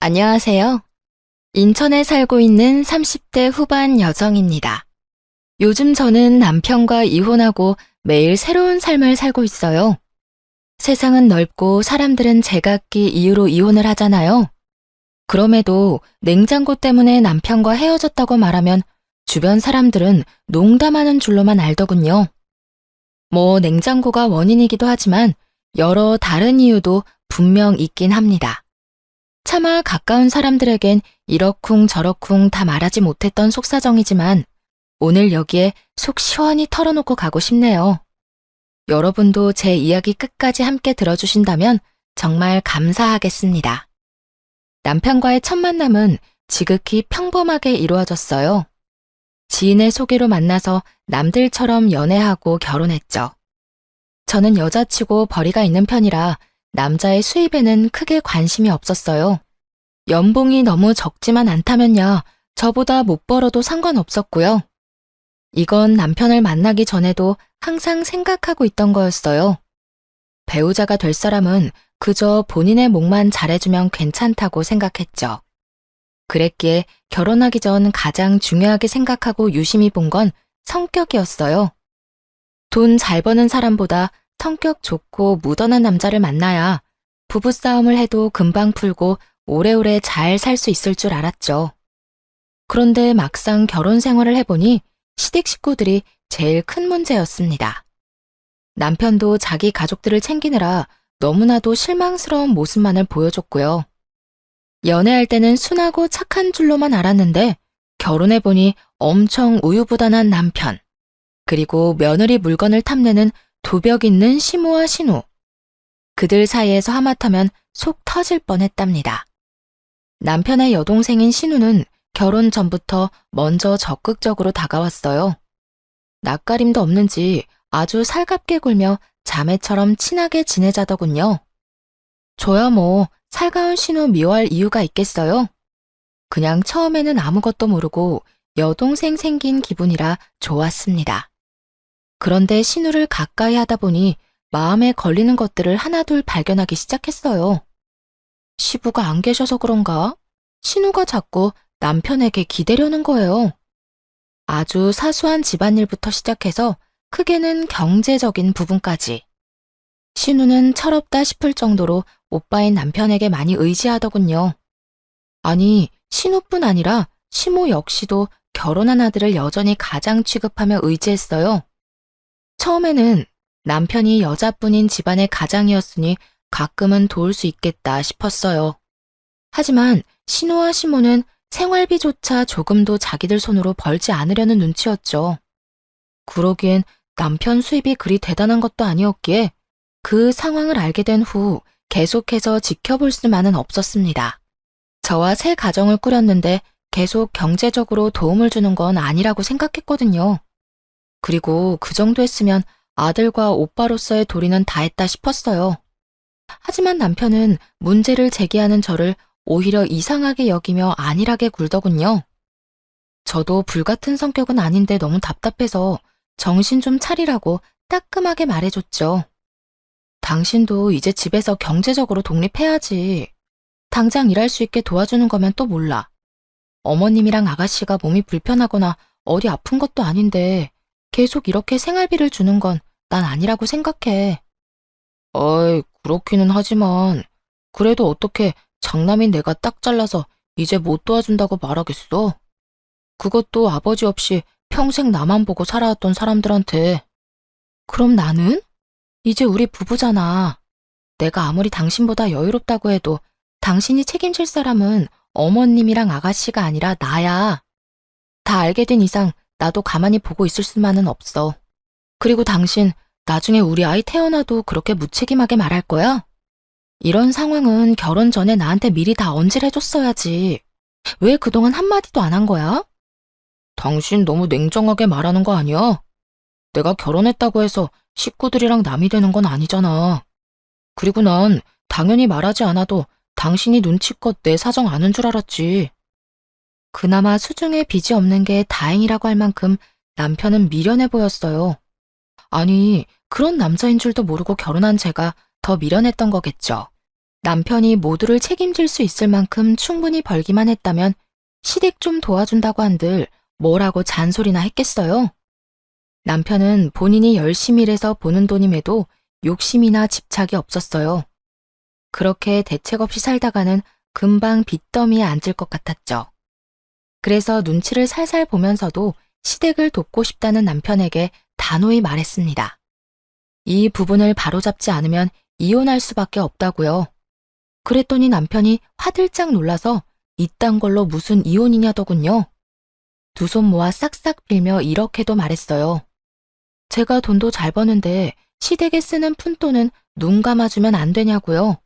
안녕하세요. 인천에 살고 있는 30대 후반 여성입니다. 요즘 저는 남편과 이혼하고 매일 새로운 삶을 살고 있어요. 세상은 넓고 사람들은 제각기 이유로 이혼을 하잖아요. 그럼에도 냉장고 때문에 남편과 헤어졌다고 말하면 주변 사람들은 농담하는 줄로만 알더군요. 냉장고가 원인이기도 하지만 여러 다른 이유도 분명 있긴 합니다. 차마 가까운 사람들에겐 이러쿵저러쿵 다 말하지 못했던 속사정이지만 오늘 여기에 속 시원히 털어놓고 가고 싶네요. 여러분도 제 이야기 끝까지 함께 들어주신다면 정말 감사하겠습니다. 남편과의 첫 만남은 지극히 평범하게 이루어졌어요. 지인의 소개로 만나서 남들처럼 연애하고 결혼했죠. 저는 여자치고 벌이가 있는 편이라 남자의 수입에는 크게 관심이 없었어요. 연봉이 너무 적지만 않다면야 저보다 못 벌어도 상관없었고요. 이건 남편을 만나기 전에도 항상 생각하고 있던 거였어요. 배우자가 될 사람은 그저 본인의 몫만 잘해주면 괜찮다고 생각했죠. 그랬기에 결혼하기 전 가장 중요하게 생각하고 유심히 본 건 성격이었어요. 돈 잘 버는 사람보다 성격 좋고 무던한 남자를 만나야 부부싸움을 해도 금방 풀고 오래오래 잘 살 수 있을 줄 알았죠. 그런데 막상 결혼 생활을 해보니 시댁 식구들이 제일 큰 문제였습니다. 남편도 자기 가족들을 챙기느라 너무나도 실망스러운 모습만을 보여줬고요. 연애할 때는 순하고 착한 줄로만 알았는데 결혼해보니 엄청 우유부단한 남편, 그리고 며느리 물건을 탐내는 도벽 있는 시모와 신우. 그들 사이에서 하마터면 속 터질 뻔했답니다. 남편의 여동생인 신우는 결혼 전부터 먼저 적극적으로 다가왔어요. 낯가림도 없는지 아주 살갑게 굴며 자매처럼 친하게 지내자더군요. 저야 살가운 신우 미워할 이유가 있겠어요? 그냥 처음에는 아무것도 모르고 여동생 생긴 기분이라 좋았습니다. 그런데 신우를 가까이 하다 보니 마음에 걸리는 것들을 하나둘 발견하기 시작했어요. 시부가 안 계셔서 그런가? 신우가 자꾸 남편에게 기대려는 거예요. 아주 사소한 집안일부터 시작해서 크게는 경제적인 부분까지. 신우는 철없다 싶을 정도로 오빠인 남편에게 많이 의지하더군요. 아니, 신우뿐 아니라 시모 역시도 결혼한 아들을 여전히 가장 취급하며 의지했어요. 처음에는 남편이 여자뿐인 집안의 가장이었으니 가끔은 도울 수 있겠다 싶었어요. 하지만 신우와 시모는 생활비조차 조금도 자기들 손으로 벌지 않으려는 눈치였죠. 그러기엔 남편 수입이 그리 대단한 것도 아니었기에 그 상황을 알게 된 후 계속해서 지켜볼 수만은 없었습니다. 저와 새 가정을 꾸렸는데 계속 경제적으로 도움을 주는 건 아니라고 생각했거든요. 그리고 그 정도 했으면 아들과 오빠로서의 도리는 다 했다 싶었어요. 하지만 남편은 문제를 제기하는 저를 오히려 이상하게 여기며 안일하게 굴더군요. 저도 불같은 성격은 아닌데 너무 답답해서 정신 좀 차리라고 따끔하게 말해줬죠. 당신도 이제 집에서 경제적으로 독립해야지. 당장 일할 수 있게 도와주는 거면 또 몰라. 어머님이랑 아가씨가 몸이 불편하거나 어디 아픈 것도 아닌데 계속 이렇게 생활비를 주는 건 난 아니라고 생각해. 어이, 그렇기는 하지만 그래도 어떻게 장남인 내가 딱 잘라서 이제 못 도와준다고 말하겠어? 그것도 아버지 없이 평생 나만 보고 살아왔던 사람들한테. 그럼 나는? 이제 우리 부부잖아. 내가 아무리 당신보다 여유롭다고 해도 당신이 책임질 사람은 어머님이랑 아가씨가 아니라 나야. 다 알게 된 이상 나도 가만히 보고 있을 수만은 없어. 그리고 당신 나중에 우리 아이 태어나도 그렇게 무책임하게 말할 거야? 이런 상황은 결혼 전에 나한테 미리 다 언질해줬어야지. 왜 그동안 한마디도 안 한 거야? 당신 너무 냉정하게 말하는 거 아니야? 내가 결혼했다고 해서 식구들이랑 남이 되는 건 아니잖아. 그리고 난 당연히 말하지 않아도 당신이 눈치껏 내 사정 아는 줄 알았지. 그나마 수중에 빚이 없는 게 다행이라고 할 만큼 남편은 미련해 보였어요. 아니, 그런 남자인 줄도 모르고 결혼한 제가 더 미련했던 거겠죠. 남편이 모두를 책임질 수 있을 만큼 충분히 벌기만 했다면 시댁 좀 도와준다고 한들 뭐라고 잔소리나 했겠어요? 남편은 본인이 열심히 일해서 버는 돈임에도 욕심이나 집착이 없었어요. 그렇게 대책 없이 살다가는 금방 빚더미에 앉을 것 같았죠. 그래서 눈치를 살살 보면서도 시댁을 돕고 싶다는 남편에게 단호히 말했습니다. 이 부분을 바로잡지 않으면 이혼할 수밖에 없다고요. 그랬더니 남편이 화들짝 놀라서 이딴 걸로 무슨 이혼이냐더군요. 두 손 모아 싹싹 빌며 이렇게도 말했어요. 제가 돈도 잘 버는데 시댁에 쓰는 푼돈은 눈 감아주면 안 되냐고요.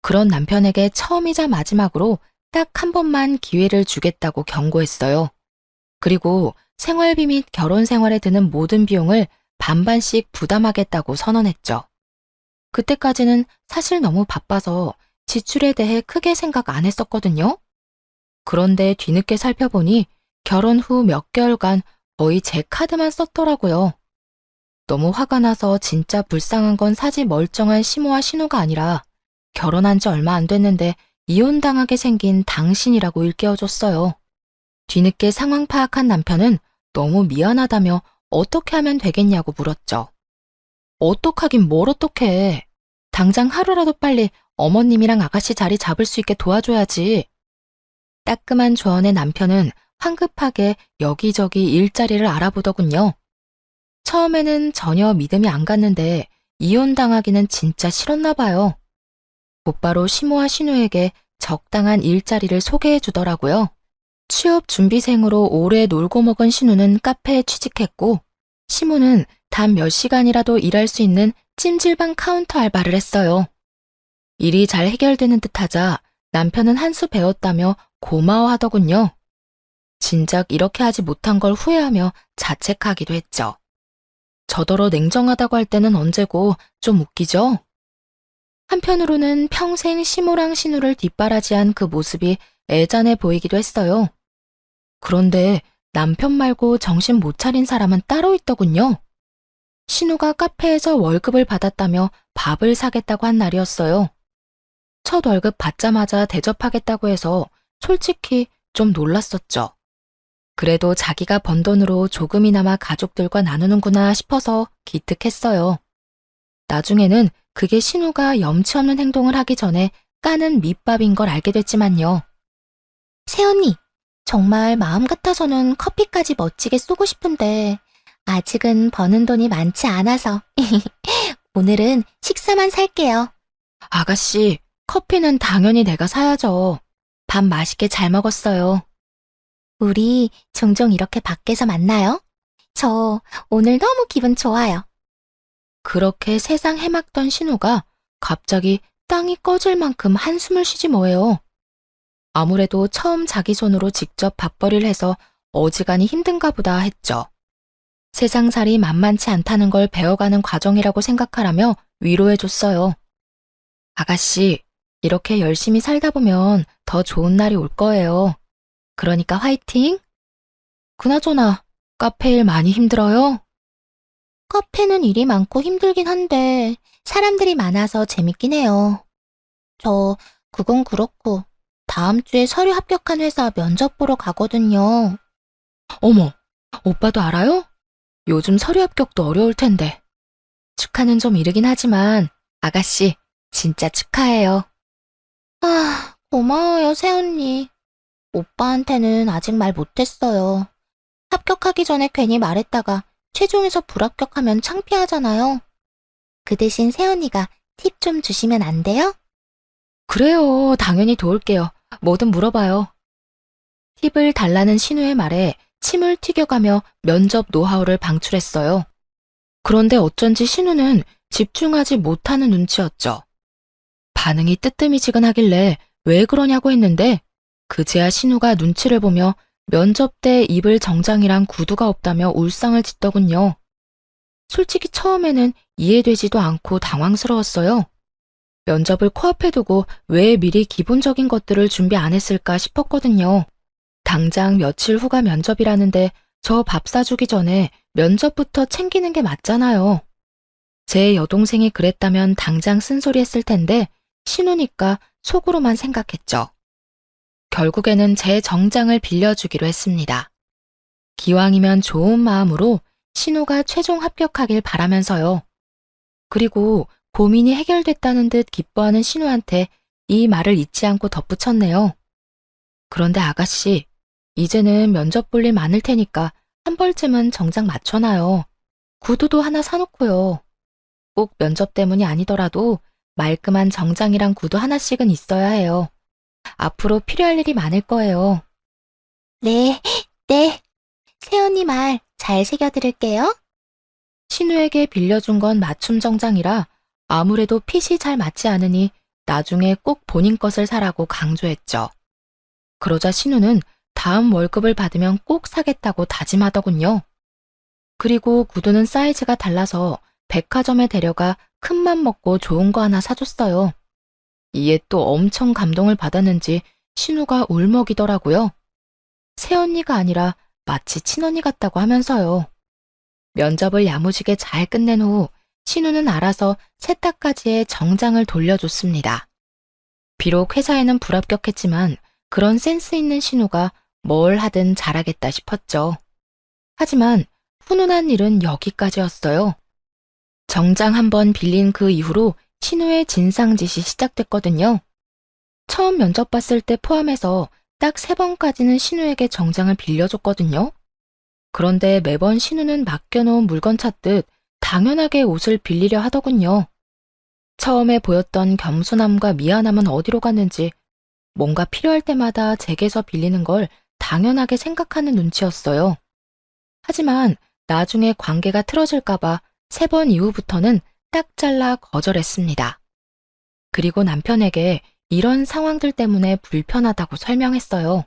그런 남편에게 처음이자 마지막으로 딱 한 번만 기회를 주겠다고 경고했어요. 그리고 생활비 및 결혼 생활에 드는 모든 비용을 반반씩 부담하겠다고 선언했죠. 그때까지는 사실 너무 바빠서 지출에 대해 크게 생각 안 했었거든요. 그런데 뒤늦게 살펴보니 결혼 후 몇 개월간 거의 제 카드만 썼더라고요. 너무 화가 나서 진짜 불쌍한 건 사지 멀쩡한 시모와 신우가 아니라 결혼한 지 얼마 안 됐는데 이혼당하게 생긴 당신이라고 일깨워줬어요. 뒤늦게 상황 파악한 남편은 너무 미안하다며 어떻게 하면 되겠냐고 물었죠. 어떡하긴 뭘 어떡해. 당장 하루라도 빨리 어머님이랑 아가씨 자리 잡을 수 있게 도와줘야지. 따끔한 조언에 남편은 황급하게 여기저기 일자리를 알아보더군요. 처음에는 전혀 믿음이 안 갔는데 이혼당하기는 진짜 싫었나 봐요. 곧바로 시모와 신우에게 적당한 일자리를 소개해 주더라고요. 취업 준비생으로 오래 놀고 먹은 신우는 카페에 취직했고, 시모는 단 몇 시간이라도 일할 수 있는 찜질방 카운터 알바를 했어요. 일이 잘 해결되는 듯하자 남편은 한 수 배웠다며 고마워하더군요. 진작 이렇게 하지 못한 걸 후회하며 자책하기도 했죠. 저더러 냉정하다고 할 때는 언제고 좀 웃기죠? 한편으로는 평생 시모랑 신우를 뒷바라지한 그 모습이 애잔해 보이기도 했어요. 그런데 남편 말고 정신 못 차린 사람은 따로 있더군요. 신우가 카페에서 월급을 받았다며 밥을 사겠다고 한 날이었어요. 첫 월급 받자마자 대접하겠다고 해서 솔직히 좀 놀랐었죠. 그래도 자기가 번 돈으로 조금이나마 가족들과 나누는구나 싶어서 기특했어요. 나중에는 그게 신우가 염치 없는 행동을 하기 전에 까는 밑밥인 걸 알게 됐지만요. 새언니, 정말 마음 같아서는 커피까지 멋지게 쏘고 싶은데 아직은 버는 돈이 많지 않아서 오늘은 식사만 살게요. 아가씨, 커피는 당연히 내가 사야죠. 밥 맛있게 잘 먹었어요. 우리 종종 이렇게 밖에서 만나요? 저 오늘 너무 기분 좋아요. 그렇게 세상 해막던 신우가 갑자기 땅이 꺼질 만큼 한숨을 쉬지 뭐예요. 아무래도 처음 자기 손으로 직접 밥벌이를 해서 어지간히 힘든가 보다 했죠. 세상살이 만만치 않다는 걸 배워가는 과정이라고 생각하라며 위로해줬어요. 아가씨, 이렇게 열심히 살다 보면 더 좋은 날이 올 거예요. 그러니까 화이팅! 그나저나 카페 일 많이 힘들어요? 카페는 일이 많고 힘들긴 한데 사람들이 많아서 재밌긴 해요. 그건 그렇고 다음 주에 서류 합격한 회사 면접 보러 가거든요. 어머, 오빠도 알아요? 요즘 서류 합격도 어려울 텐데. 축하는 좀 이르긴 하지만 아가씨 진짜 축하해요. 고마워요, 새언니. 오빠한테는 아직 말 못했어요. 합격하기 전에 괜히 말했다가 최종에서 불합격하면 창피하잖아요. 그 대신 새언니가 팁 좀 주시면 안 돼요? 그래요, 당연히 도울게요. 뭐든 물어봐요. 팁을 달라는 신우의 말에 침을 튀겨가며 면접 노하우를 방출했어요. 그런데 어쩐지 신우는 집중하지 못하는 눈치였죠. 반응이 뜨뜨미지근하길래 왜 그러냐고 했는데 그제야 신우가 눈치를 보며 면접 때 입을 정장이랑 구두가 없다며 울상을 짓더군요. 솔직히 처음에는 이해되지도 않고 당황스러웠어요. 면접을 코앞에 두고 왜 미리 기본적인 것들을 준비 안 했을까 싶었거든요. 당장 며칠 후가 면접이라는데 저 밥 사주기 전에 면접부터 챙기는 게 맞잖아요. 제 여동생이 그랬다면 당장 쓴소리 했을 텐데 신우니까 속으로만 생각했죠. 결국에는 제 정장을 빌려주기로 했습니다. 기왕이면 좋은 마음으로 신우가 최종 합격하길 바라면서요. 그리고 고민이 해결됐다는 듯 기뻐하는 신우한테 이 말을 잊지 않고 덧붙였네요. 그런데 아가씨, 이제는 면접 볼 일 많을 테니까 한 벌쯤은 정장 맞춰놔요. 구두도 하나 사놓고요. 꼭 면접 때문이 아니더라도 말끔한 정장이랑 구두 하나씩은 있어야 해요. 앞으로 필요할 일이 많을 거예요. 네, 네. 새언니 말 잘 새겨들을게요. 신우에게 빌려준 건 맞춤 정장이라 아무래도 핏이 잘 맞지 않으니 나중에 꼭 본인 것을 사라고 강조했죠. 그러자 신우는 다음 월급을 받으면 꼭 사겠다고 다짐하더군요. 그리고 구두는 사이즈가 달라서 백화점에 데려가 큰맘 먹고 좋은 거 하나 사줬어요. 이에 또 엄청 감동을 받았는지 신우가 울먹이더라고요. 새언니가 아니라 마치 친언니 같다고 하면서요. 면접을 야무지게 잘 끝낸 후 신우는 알아서 세탁까지의 정장을 돌려줬습니다. 비록 회사에는 불합격했지만 그런 센스 있는 신우가 뭘 하든 잘하겠다 싶었죠. 하지만 훈훈한 일은 여기까지였어요. 정장 한 번 빌린 그 이후로 신우의 진상짓이 시작됐거든요. 처음 면접 봤을 때 포함해서 딱 3번까지는 신우에게 정장을 빌려줬거든요. 그런데 매번 신우는 맡겨놓은 물건 찾듯 당연하게 옷을 빌리려 하더군요. 처음에 보였던 겸손함과 미안함은 어디로 갔는지 뭔가 필요할 때마다 제게서 빌리는 걸 당연하게 생각하는 눈치였어요. 하지만 나중에 관계가 틀어질까봐 3번 이후부터는 딱 잘라 거절했습니다. 그리고 남편에게 이런 상황들 때문에 불편하다고 설명했어요.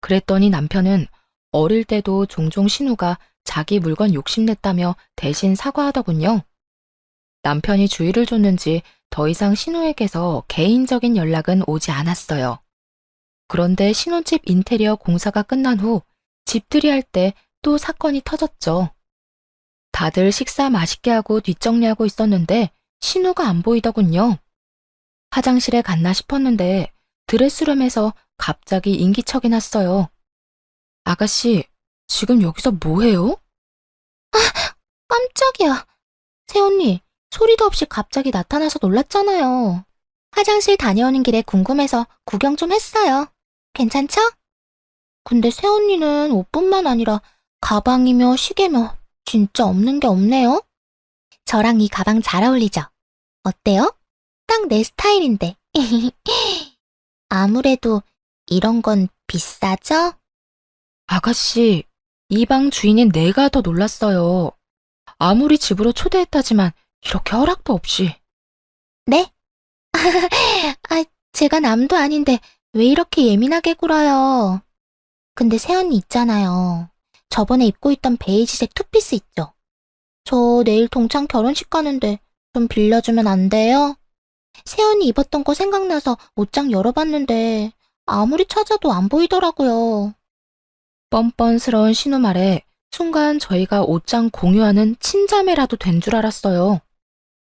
그랬더니 남편은 어릴 때도 종종 신우가 자기 물건 욕심냈다며 대신 사과하더군요. 남편이 주의를 줬는지 더 이상 신우에게서 개인적인 연락은 오지 않았어요. 그런데 신혼집 인테리어 공사가 끝난 후 집들이 할 때 또 사건이 터졌죠. 다들 식사 맛있게 하고 뒷정리하고 있었는데 신우가 안 보이더군요. 화장실에 갔나 싶었는데 드레스룸에서 갑자기 인기척이 났어요. 아가씨, 지금 여기서 뭐해요? 깜짝이야. 새언니, 소리도 없이 갑자기 나타나서 놀랐잖아요. 화장실 다녀오는 길에 궁금해서 구경 좀 했어요. 괜찮죠? 근데 새언니는 옷뿐만 아니라 가방이며 시계며 진짜 없는 게 없네요. 저랑 이 가방 잘 어울리죠? 어때요? 딱 내 스타일인데. 아무래도 이런 건 비싸죠? 아가씨, 이 방 주인인 내가 더 놀랐어요. 아무리 집으로 초대했다지만 이렇게 허락도 없이. 네? 제가 남도 아닌데 왜 이렇게 예민하게 굴어요? 근데 새언니 있잖아요. 저번에 입고 있던 베이지색 투피스 있죠? 저 내일 동창 결혼식 가는데 좀 빌려주면 안 돼요? 새언니 입었던 거 생각나서 옷장 열어봤는데 아무리 찾아도 안 보이더라고요. 뻔뻔스러운 신우 말에 순간 저희가 옷장 공유하는 친자매라도 된 줄 알았어요.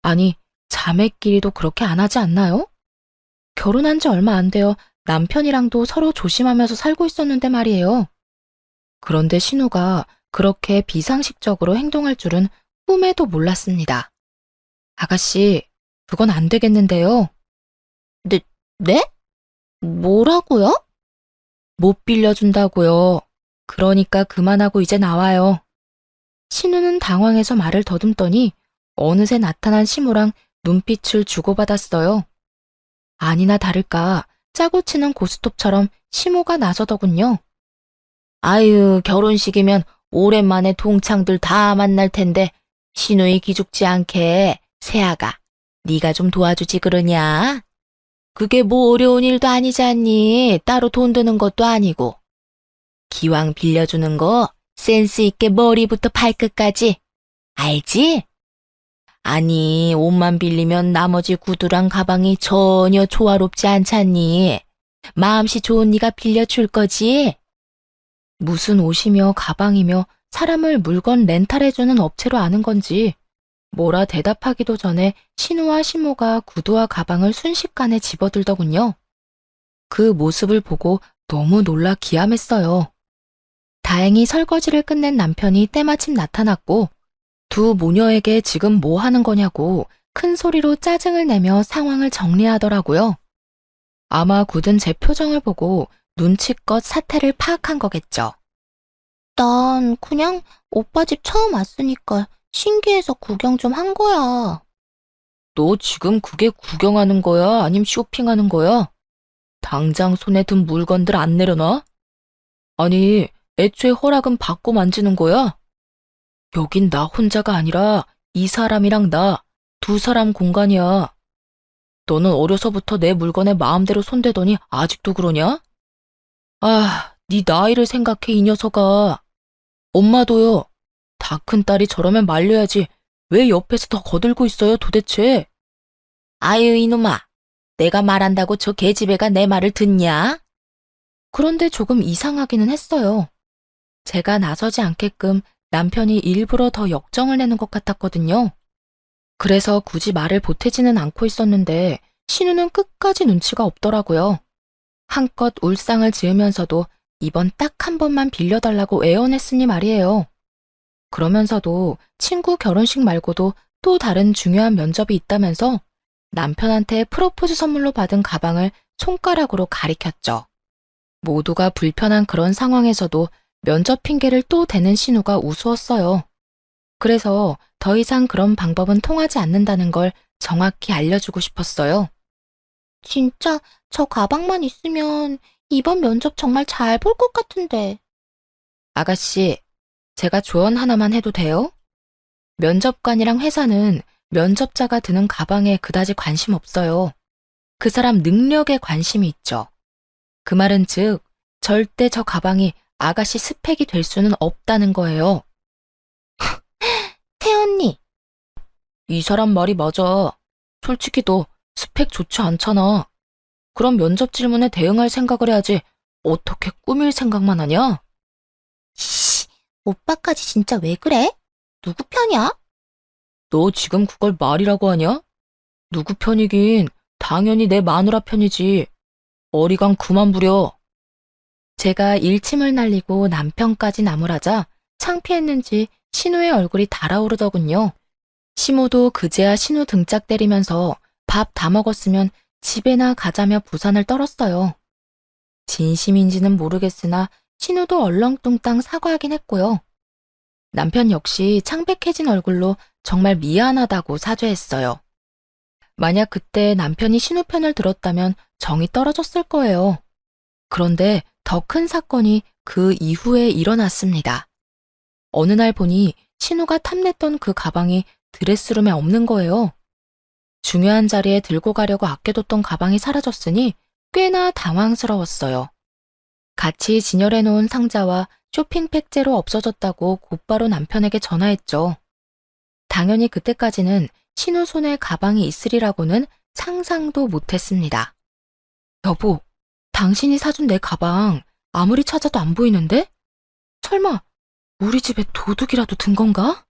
아니, 자매끼리도 그렇게 안 하지 않나요? 결혼한 지 얼마 안 되어 남편이랑도 서로 조심하면서 살고 있었는데 말이에요. 그런데 신우가 그렇게 비상식적으로 행동할 줄은 꿈에도 몰랐습니다. 아가씨, 그건 안 되겠는데요. 네? 뭐라고요? 못 빌려준다고요. 그러니까 그만하고 이제 나와요. 신우는 당황해서 말을 더듬더니 어느새 나타난 시모랑 눈빛을 주고받았어요. 아니나 다를까 짜고 치는 고스톱처럼 시모가 나서더군요. 아유, 결혼식이면 오랜만에 동창들 다 만날 텐데 신우이 기죽지 않게 세아가 네가 좀 도와주지 그러냐? 그게 뭐 어려운 일도 아니지 않니? 따로 돈 드는 것도 아니고. 기왕 빌려주는 거 센스 있게 머리부터 발끝까지. 알지? 아니, 옷만 빌리면 나머지 구두랑 가방이 전혀 조화롭지 않잖니. 마음씨 좋은 네가 빌려줄 거지? 무슨 옷이며 가방이며 사람을 물건 렌탈해주는 업체로 아는 건지 뭐라 대답하기도 전에 신우와 시모가 구두와 가방을 순식간에 집어들더군요. 그 모습을 보고 너무 놀라 기함했어요. 다행히 설거지를 끝낸 남편이 때마침 나타났고 두 모녀에게 지금 뭐 하는 거냐고 큰 소리로 짜증을 내며 상황을 정리하더라고요. 아마 굳은 제 표정을 보고 눈치껏 사태를 파악한 거겠죠. 난 그냥 오빠 집 처음 왔으니까 신기해서 구경 좀 한 거야. 너 지금 그게 구경하는 거야? 아님 쇼핑하는 거야? 당장 손에 든 물건들 안 내려놔? 아니, 애초에 허락은 받고 만지는 거야? 여긴 나 혼자가 아니라 이 사람이랑 나, 두 사람 공간이야. 너는 어려서부터 내 물건에 마음대로 손대더니 아직도 그러냐? 아, 네 나이를 생각해 이 녀석아. 엄마도요. 다 큰 딸이 저러면 말려야지. 왜 옆에서 더 거들고 있어요 도대체? 아유 이놈아. 내가 말한다고 저 계집애가 내 말을 듣냐? 그런데 조금 이상하기는 했어요. 제가 나서지 않게끔 남편이 일부러 더 역정을 내는 것 같았거든요. 그래서 굳이 말을 보태지는 않고 있었는데 신우는 끝까지 눈치가 없더라고요. 한껏 울상을 지으면서도 이번 딱 한 번만 빌려달라고 애원했으니 말이에요. 그러면서도 친구 결혼식 말고도 또 다른 중요한 면접이 있다면서 남편한테 프로포즈 선물로 받은 가방을 손가락으로 가리켰죠. 모두가 불편한 그런 상황에서도 면접 핑계를 또 대는 신우가 우스웠어요. 그래서 더 이상 그런 방법은 통하지 않는다는 걸 정확히 알려주고 싶었어요. 진짜 저 가방만 있으면 이번 면접 정말 잘 볼 것 같은데. 아가씨, 제가 조언 하나만 해도 돼요? 면접관이랑 회사는 면접자가 드는 가방에 그다지 관심 없어요. 그 사람 능력에 관심이 있죠. 그 말은 즉, 절대 저 가방이 아가씨 스펙이 될 수는 없다는 거예요. 새언니, 이 사람 말이 맞아. 솔직히 너 스펙 좋지 않잖아. 그럼 면접 질문에 대응할 생각을 해야지 어떻게 꾸밀 생각만 하냐? 씨, 오빠까지 진짜 왜 그래? 누구 편이야? 너 지금 그걸 말이라고 하냐? 누구 편이긴 당연히 내 마누라 편이지. 어리광 그만 부려. 제가 일침을 날리고 남편까지 나무라자 창피했는지 신우의 얼굴이 달아오르더군요. 시모도 그제야 신우 등짝 때리면서 밥 다 먹었으면 집에나 가자며 부산을 떨었어요. 진심인지는 모르겠으나 신우도 얼렁뚱땅 사과하긴 했고요. 남편 역시 창백해진 얼굴로 정말 미안하다고 사죄했어요. 만약 그때 남편이 신우 편을 들었다면 정이 떨어졌을 거예요. 그런데 더 큰 사건이 그 이후에 일어났습니다. 어느 날 보니 신우가 탐냈던 그 가방이 드레스룸에 없는 거예요. 중요한 자리에 들고 가려고 아껴뒀던 가방이 사라졌으니 꽤나 당황스러웠어요. 같이 진열해 놓은 상자와 쇼핑백제로 없어졌다고 곧바로 남편에게 전화했죠. 당연히 그때까지는 신우 손에 가방이 있으리라고는 상상도 못했습니다. 여보, 당신이 사준 내 가방 아무리 찾아도 안 보이는데? 설마 우리 집에 도둑이라도 든 건가?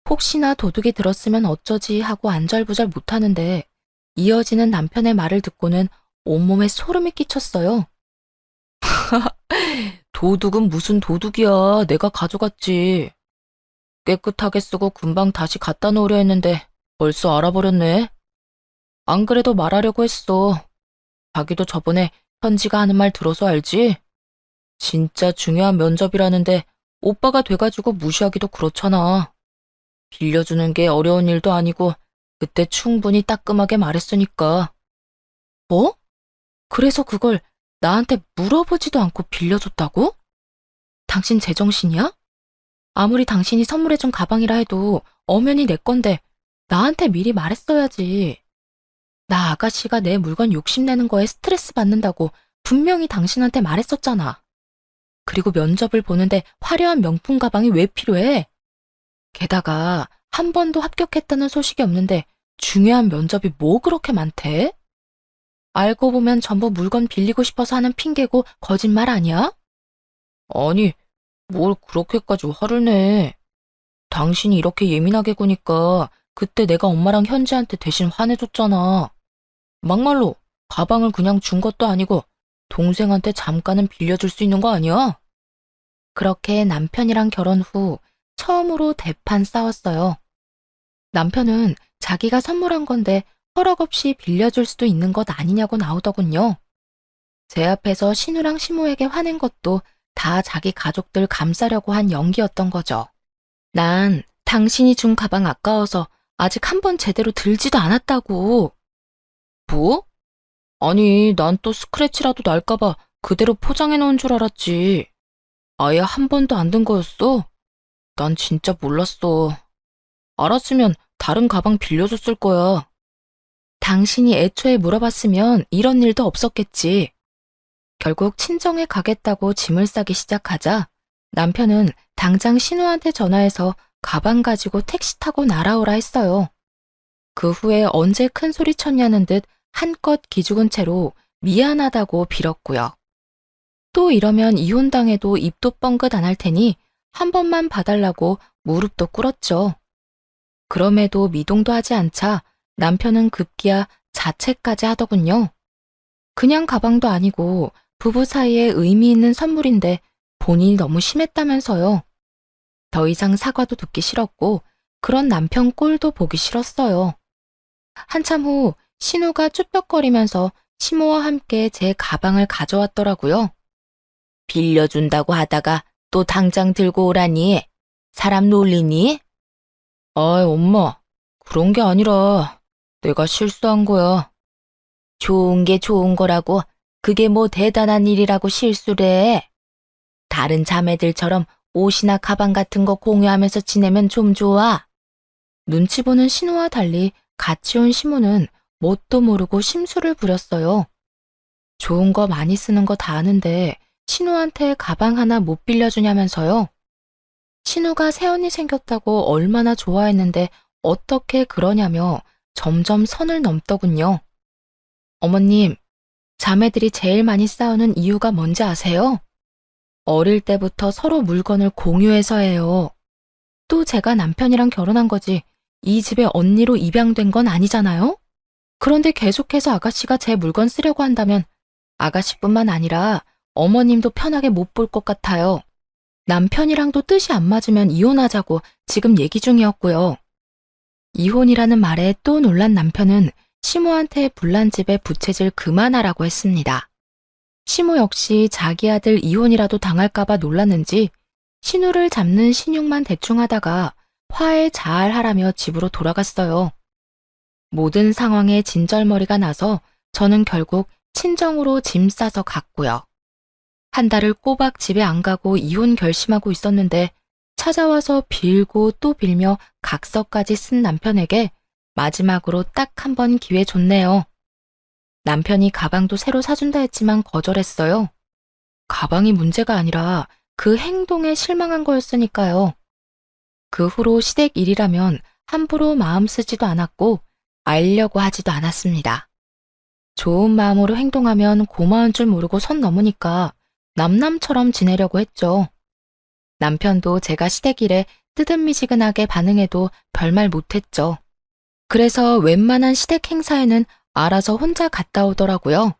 혹시나 도둑이 들었으면 어쩌지 하고 안절부절 못하는데 이어지는 남편의 말을 듣고는 온몸에 소름이 끼쳤어요. 도둑은 무슨 도둑이야. 내가 가져갔지. 깨끗하게 쓰고 금방 다시 갖다 놓으려 했는데 벌써 알아버렸네. 안 그래도 말하려고 했어. 자기도 저번에 현지가 하는 말 들어서 알지? 진짜 중요한 면접이라는데 오빠가 돼가지고 무시하기도 그렇잖아. 빌려주는 게 어려운 일도 아니고 그때 충분히 따끔하게 말했으니까. 뭐? 그래서 그걸 나한테 물어보지도 않고 빌려줬다고? 당신 제정신이야? 아무리 당신이 선물해준 가방이라 해도 엄연히 내 건데 나한테 미리 말했어야지. 나 아가씨가 내 물건 욕심내는 거에 스트레스 받는다고 분명히 당신한테 말했었잖아. 그리고 면접을 보는데 화려한 명품 가방이 왜 필요해? 게다가 한 번도 합격했다는 소식이 없는데 중요한 면접이 뭐 그렇게 많대? 알고 보면 전부 물건 빌리고 싶어서 하는 핑계고 거짓말 아니야? 아니, 뭘 그렇게까지 화를 내. 당신이 이렇게 예민하게 구니까 그때 내가 엄마랑 현지한테 대신 화내줬잖아. 막말로 가방을 그냥 준 것도 아니고 동생한테 잠깐은 빌려줄 수 있는 거 아니야? 그렇게 남편이랑 결혼 후 처음으로 대판 싸웠어요. 남편은 자기가 선물한 건데 허락 없이 빌려줄 수도 있는 것 아니냐고 나오더군요. 제 앞에서 신우랑 시모에게 화낸 것도 다 자기 가족들 감싸려고 한 연기였던 거죠. 난 당신이 준 가방 아까워서 아직 한 번 제대로 들지도 않았다고. 뭐? 아니, 난 또 스크래치라도 날까봐 그대로 포장해 놓은 줄 알았지. 아예 한 번도 안 든 거였어? 난 진짜 몰랐어. 알았으면 다른 가방 빌려줬을 거야. 당신이 애초에 물어봤으면 이런 일도 없었겠지. 결국 친정에 가겠다고 짐을 싸기 시작하자 남편은 당장 신우한테 전화해서 가방 가지고 택시 타고 날아오라 했어요. 그 후에 언제 큰 소리 쳤냐는 듯 한껏 기죽은 채로 미안하다고 빌었고요. 또 이러면 이혼당해도 입도 뻥긋 안 할 테니 한 번만 봐달라고 무릎도 꿇었죠. 그럼에도 미동도 하지 않자 남편은 급기야 자책까지 하더군요. 그냥 가방도 아니고 부부 사이에 의미 있는 선물인데 본인이 너무 심했다면서요. 더 이상 사과도 듣기 싫었고 그런 남편 꼴도 보기 싫었어요. 한참 후 신우가 쭈뼛거리면서 시모와 함께 제 가방을 가져왔더라고요. 빌려준다고 하다가 또 당장 들고 오라니. 사람 놀리니? 아이, 엄마. 그런 게 아니라 내가 실수한 거야. 좋은 게 좋은 거라고 그게 뭐 대단한 일이라고 실수래. 다른 자매들처럼 옷이나 가방 같은 거 공유하면서 지내면 좀 좋아. 눈치 보는 신우와 달리 같이 온 시모는 뭣도 모르고 심술을 부렸어요. 좋은 거 많이 쓰는 거 다 아는데 신우한테 가방 하나 못 빌려주냐면서요. 신우가 새언니 생겼다고 얼마나 좋아했는데 어떻게 그러냐며 점점 선을 넘더군요. 어머님, 자매들이 제일 많이 싸우는 이유가 뭔지 아세요? 어릴 때부터 서로 물건을 공유해서예요. 또 제가 남편이랑 결혼한 거지 이 집에 언니로 입양된 건 아니잖아요? 그런데 계속해서 아가씨가 제 물건 쓰려고 한다면 아가씨뿐만 아니라 어머님도 편하게 못 볼 것 같아요. 남편이랑도 뜻이 안 맞으면 이혼하자고 지금 얘기 중이었고요. 이혼이라는 말에 또 놀란 남편은 시모한테 불난 집에 부채질 그만하라고 했습니다. 시모 역시 자기 아들 이혼이라도 당할까봐 놀랐는지 신우를 잡는 신용만 대충 하다가 화해 잘 하라며 집으로 돌아갔어요. 모든 상황에 진절머리가 나서 저는 결국 친정으로 짐 싸서 갔고요. 한 달을 꼬박 집에 안 가고 이혼 결심하고 있었는데 찾아와서 빌고 또 빌며 각서까지 쓴 남편에게 마지막으로 딱 한 번 기회 줬네요. 남편이 가방도 새로 사준다 했지만 거절했어요. 가방이 문제가 아니라 그 행동에 실망한 거였으니까요. 그 후로 시댁 일이라면 함부로 마음 쓰지도 않았고 알려고 하지도 않았습니다. 좋은 마음으로 행동하면 고마운 줄 모르고 선 넘으니까 남남처럼 지내려고 했죠. 남편도 제가 시댁 일에 뜨뜻미지근하게 반응해도 별말 못했죠. 그래서 웬만한 시댁 행사에는 알아서 혼자 갔다 오더라고요.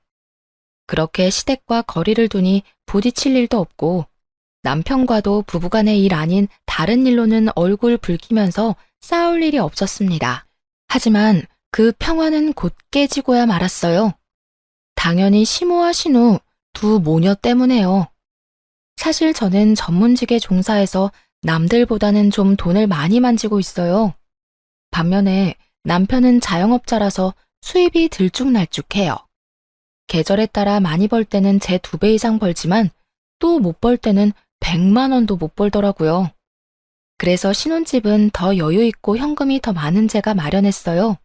그렇게 시댁과 거리를 두니 부딪힐 일도 없고 남편과도 부부간의 일 아닌 다른 일로는 얼굴 붉히면서 싸울 일이 없었습니다. 하지만 그 평화는 곧 깨지고야 말았어요. 당연히 시모와 신우 두 모녀 때문에요. 사실 저는 전문직에 종사해서 남들보다는 좀 돈을 많이 만지고 있어요. 반면에 남편은 자영업자라서 수입이 들쭉날쭉해요. 계절에 따라 많이 벌 때는 제 2배 이상 벌지만 또 못 벌 때는 100만 원도 못 벌더라고요. 그래서 신혼집은 더 여유 있고 현금이 더 많은 제가 마련했어요.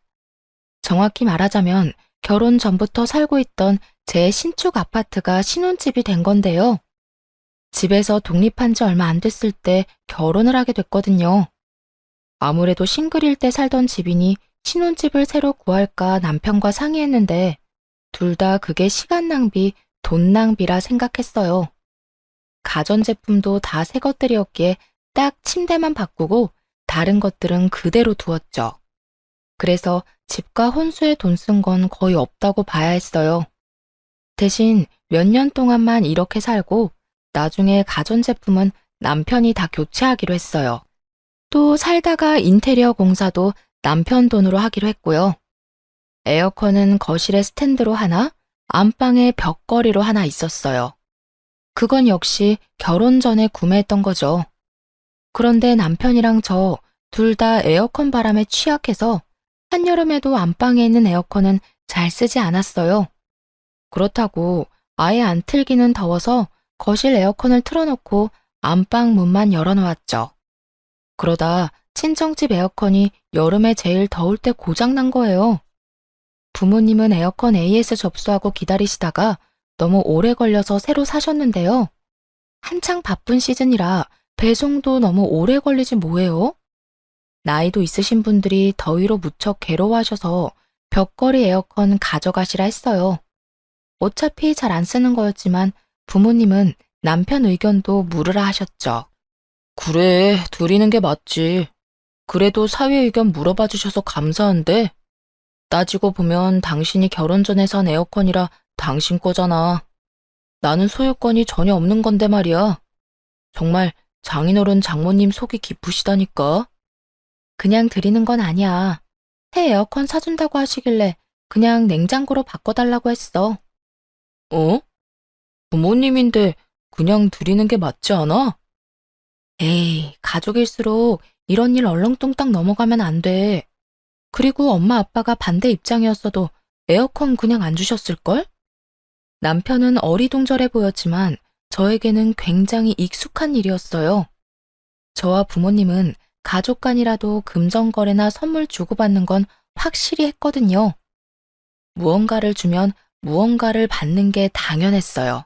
정확히 말하자면 결혼 전부터 살고 있던 제 신축 아파트가 신혼집이 된 건데요. 집에서 독립한 지 얼마 안 됐을 때 결혼을 하게 됐거든요. 아무래도 싱글일 때 살던 집이니 신혼집을 새로 구할까 남편과 상의했는데 둘 다 그게 시간 낭비, 돈 낭비라 생각했어요. 가전제품도 다 새 것들이었기에 딱 침대만 바꾸고 다른 것들은 그대로 두었죠. 그래서 집과 혼수에 돈 쓴 건 거의 없다고 봐야 했어요. 대신 몇 년 동안만 이렇게 살고 나중에 가전제품은 남편이 다 교체하기로 했어요. 또 살다가 인테리어 공사도 남편 돈으로 하기로 했고요. 에어컨은 거실에 스탠드로 하나, 안방에 벽걸이로 하나 있었어요. 그건 역시 결혼 전에 구매했던 거죠. 그런데 남편이랑 저 둘 다 에어컨 바람에 취약해서 한여름에도 안방에 있는 에어컨은 잘 쓰지 않았어요. 그렇다고 아예 안 틀기는 더워서 거실 에어컨을 틀어놓고 안방 문만 열어놓았죠. 그러다 친정집 에어컨이 여름에 제일 더울 때 고장난 거예요. 부모님은 에어컨 AS 접수하고 기다리시다가 너무 오래 걸려서 새로 사셨는데요. 한창 바쁜 시즌이라 배송도 너무 오래 걸리지 뭐예요? 나이도 있으신 분들이 더위로 무척 괴로워하셔서 벽걸이 에어컨 가져가시라 했어요. 어차피 잘 안 쓰는 거였지만 부모님은 남편 의견도 물으라 하셨죠. 그래, 드리는 게 맞지. 그래도 사위 의견 물어봐 주셔서 감사한데 따지고 보면 당신이 결혼 전에 산 에어컨이라 당신 거잖아. 나는 소유권이 전혀 없는 건데 말이야. 정말 장인어른 장모님 속이 깊으시다니까. 그냥 드리는 건 아니야. 새 에어컨 사준다고 하시길래 그냥 냉장고로 바꿔달라고 했어. 어? 부모님인데 그냥 드리는 게 맞지 않아? 에이, 가족일수록 이런 일 얼렁뚱땅 넘어가면 안 돼. 그리고 엄마 아빠가 반대 입장이었어도 에어컨 그냥 안 주셨을걸? 남편은 어리둥절해 보였지만 저에게는 굉장히 익숙한 일이었어요. 저와 부모님은 가족 간이라도 금전거래나 선물 주고받는 건 확실히 했거든요. 무언가를 주면 무언가를 받는 게 당연했어요.